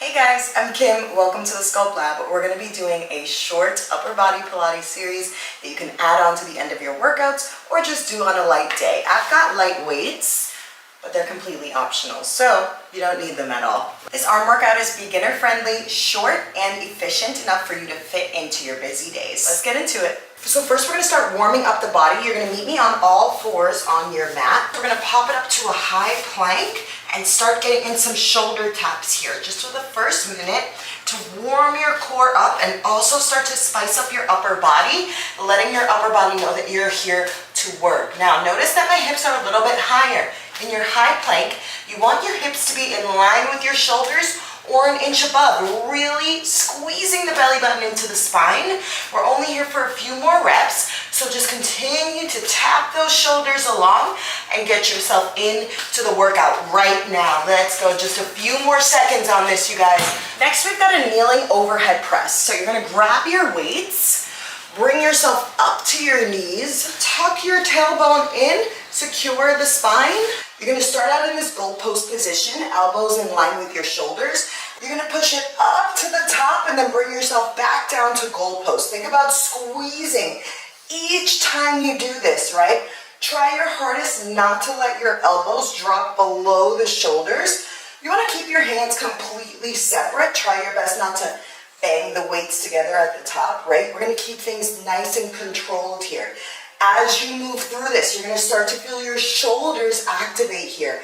Hey guys, I'm Kim. Welcome to the Sculpt Lab. We're going to be doing a short upper body Pilates series that you can add on to the end of your workouts or just do on a light day. I've got light weights, but they're completely optional, so you don't need them at all. This arm workout is beginner friendly, short, and efficient enough for you to fit into your busy days. Let's get into it. So first we're going to start warming up the body. You're going to meet me on all fours on your mat. We're going to pop it up to a high plank and start getting in some shoulder taps here, just for the first minute to warm your core up and also start to spice up your upper body, letting your upper body know that you're here to work. Now notice that my hips are a little bit higher. In your high plank, you want your hips to be in line with your shoulders or an inch above, really squeezing the belly button into the spine. We're only here for a few more reps, so just continue to tap those shoulders along and get yourself into the workout right now. Let's go, just a few more seconds on this, you guys. Next, we've got a kneeling overhead press. So you're gonna grab your weights, bring yourself up to your knees, tuck your tailbone in, secure the spine. You're gonna start out in this goalpost position, elbows in line with your shoulders. You're gonna push it up to the top and then bring yourself back down to goalpost. Think about squeezing each time you do this, right? Try your hardest not to let your elbows drop below the shoulders. You wanna keep your hands completely separate. Try your best not to bang the weights together at the top, right? We're gonna keep things nice and controlled here. As you move through this, you're going to start to feel your shoulders activate here.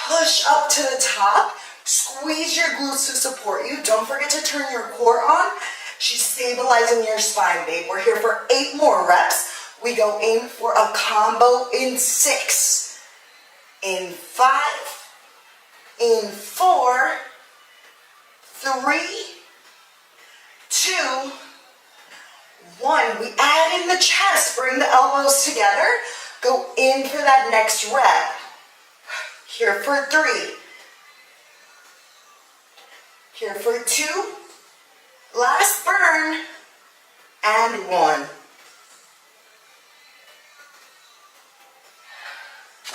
Push up to the top, squeeze your glutes to support you. Don't forget to turn your core on. She's stabilizing your spine, babe. We're here for 8 more reps. We go in for a combo in 6, in 5, in 4, 3, 2, 1. We add in the chest, bring the elbows together, go in for that next rep. Here for 3. Here for 2. Last burn. And 1.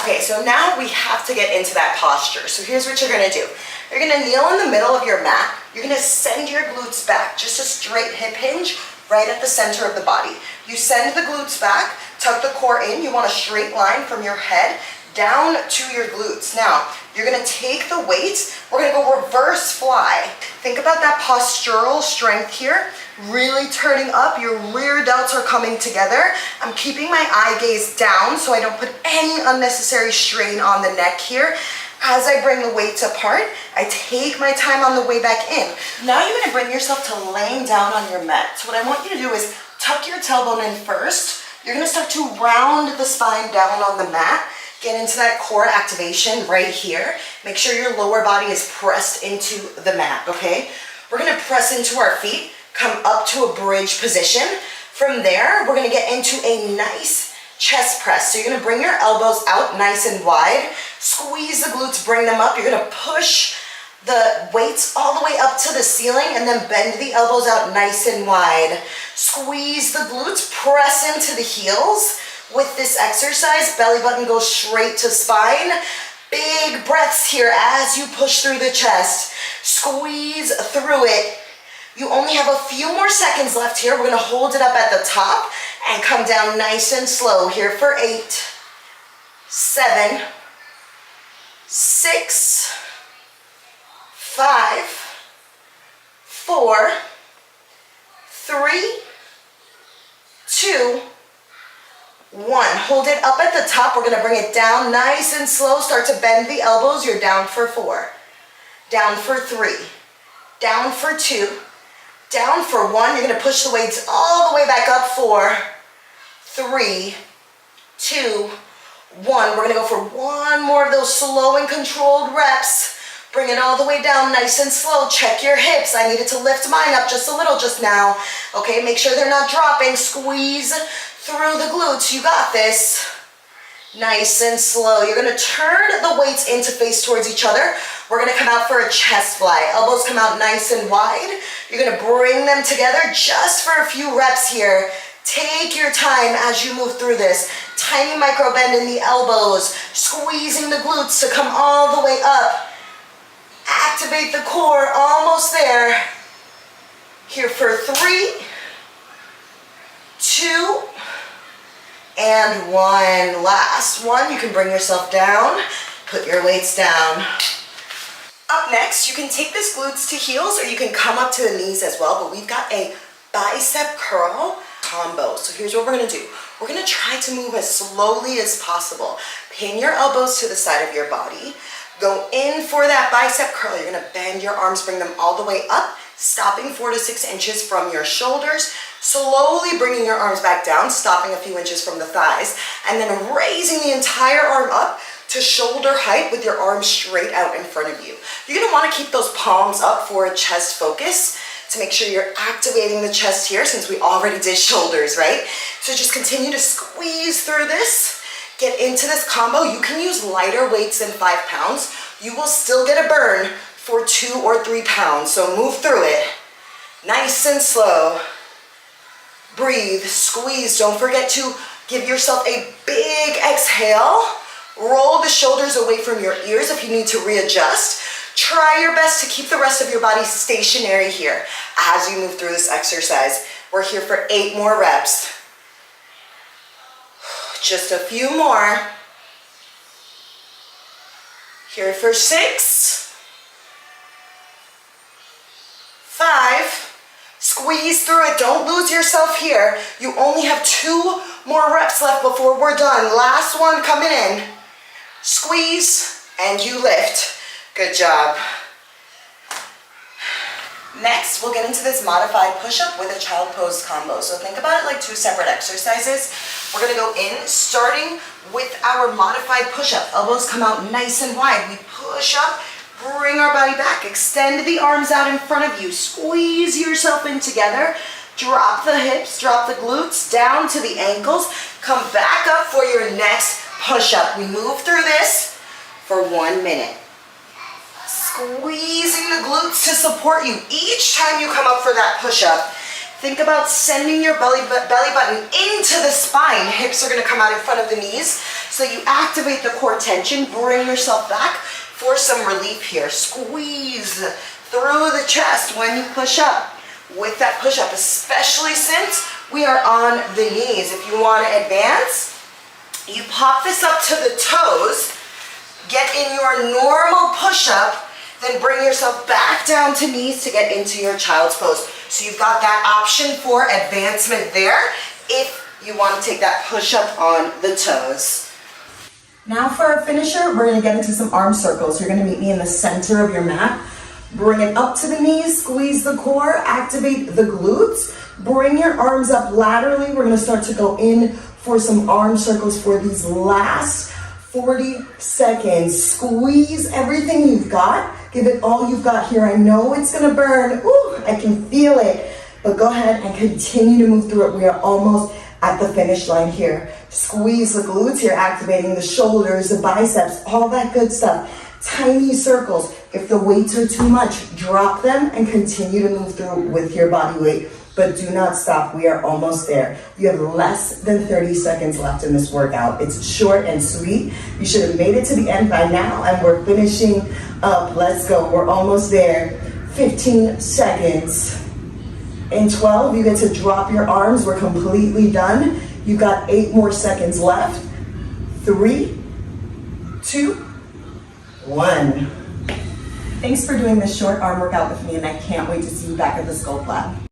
Okay, so now we have to get into that posture. So here's what you're gonna do. You're gonna kneel in the middle of your mat. You're gonna send your glutes back, just a straight hip hinge, right at the center of the body. You send the glutes back, tuck the core in. You want a straight line from your head down to your glutes. Now, you're gonna take the weights, we're gonna go reverse fly. Think about that postural strength here, really turning up, your rear delts are coming together. I'm keeping my eye gaze down so I don't put any unnecessary strain on the neck here. As I bring the weights apart, I take my time on the way back in. Now you're gonna bring yourself to laying down on your mat. So what I want you to do is tuck your tailbone in first. You're gonna start to round the spine down on the mat. Get into that core activation right here. Make sure your lower body is pressed into the mat, okay? We're gonna press into our feet, come up to a bridge position. From there, we're gonna get into a nice chest press. So you're gonna bring your elbows out nice and wide, squeeze the glutes, bring them up. You're gonna push the weights all the way up to the ceiling and then bend the elbows out nice and wide. Squeeze the glutes, press into the heels. With this exercise, belly button goes straight to spine. Big breaths here as you push through the chest. Squeeze through it. You only have a few more seconds left here. We're gonna hold it up at the top and come down nice and slow here for 8, 7, 6, 5, 4, 3, 2, 1. Hold it up at the top. We're gonna bring it down nice and slow. Start to bend the elbows. You're down for 4, down for 3, down for 2, down for 1. You're gonna push the weights all the way back up. 4, 3, 2, 1. We're gonna go for 1 more of those slow and controlled reps. Bring it all the way down nice and slow. Check your hips. I needed to lift mine up just a little just now. Okay, make sure they're not dropping. Squeeze through the glutes. You got this. Nice and slow. You're gonna turn the weights in to face towards each other. We're gonna come out for a chest fly. Elbows come out nice and wide. You're gonna bring them together just for a few reps here. Take your time as you move through this. Tiny micro bend in the elbows, squeezing the glutes to come all the way up. Activate the core, almost there. Here for 3, 2, and 1. Last one, you can bring yourself down, put your weights down. Up next, you can take this glutes to heels or you can come up to the knees as well, but we've got a bicep curl combo. So here's what we're gonna do. We're gonna try to move as slowly as possible. Pin your elbows to the side of your body. Go in for that bicep curl. You're gonna bend your arms, bring them all the way up, stopping 4 to 6 inches from your shoulders. Slowly bringing your arms back down, stopping a few inches from the thighs, and then raising the entire arm up to shoulder height with your arms straight out in front of you. You're gonna wanna keep those palms up for a chest focus to make sure you're activating the chest here since we already did shoulders, right? So just continue to squeeze through this. Get into this combo. You can use lighter weights than 5 pounds. You will still get a burn for 2 or 3 pounds. So move through it. Nice and slow. Breathe, squeeze. Don't forget to give yourself a big exhale. Roll the shoulders away from your ears if you need to readjust. Try your best to keep the rest of your body stationary here as you move through this exercise. We're here for 8 more reps. Just a few more. Here for 6, 5. Squeeze through it. Don't lose yourself here. You only have 2 more reps left before we're done. Last one coming in. Squeeze and you lift. Good job. Next, we'll get into this modified push-up with a child pose combo. So think about it like 2 separate exercises. We're gonna go in, starting with our modified push-up. Elbows come out nice and wide. We push up, bring our body back. Extend the arms out in front of you. Squeeze yourself in together. Drop the hips, drop the glutes down to the ankles. Come back up for your next push-up. We move through this for 1 minute. Squeezing the glutes to support you. Each time you come up for that push-up, think about sending your belly button into the spine. Hips are gonna come out in front of the knees. So you activate the core tension, bring yourself back for some relief here. Squeeze through the chest when you push up with that push-up, especially since we are on the knees. If you wanna advance, you pop this up to the toes, get in your normal push-up, then bring yourself back down to knees to get into your child's pose. So you've got that option for advancement there if you want to take that push-up on the toes. Now for our finisher, we're gonna get into some arm circles. You're gonna meet me in the center of your mat. Bring it up to the knees, squeeze the core, activate the glutes. Bring your arms up laterally. We're gonna start to go in for some arm circles for these last 40 seconds. Squeeze everything you've got. Give it all you've got here. I know it's gonna burn. Ooh, I can feel it. But go ahead and continue to move through it. We are almost at the finish line here. Squeeze the glutes. You're activating the shoulders, the biceps, all that good stuff. Tiny circles. If the weights are too much, drop them and continue to move through with your body weight. But do not stop. We are almost there. You have less than 30 seconds left in this workout. It's short and sweet. You should have made it to the end by now, and we're finishing up. Let's go. We're almost there. 15 seconds. In 12, you get to drop your arms. We're completely done. You've got 8 more seconds left. 3, 2, 1. Thanks for doing this short arm workout with me, and I can't wait to see you back at the Sculpt Lab.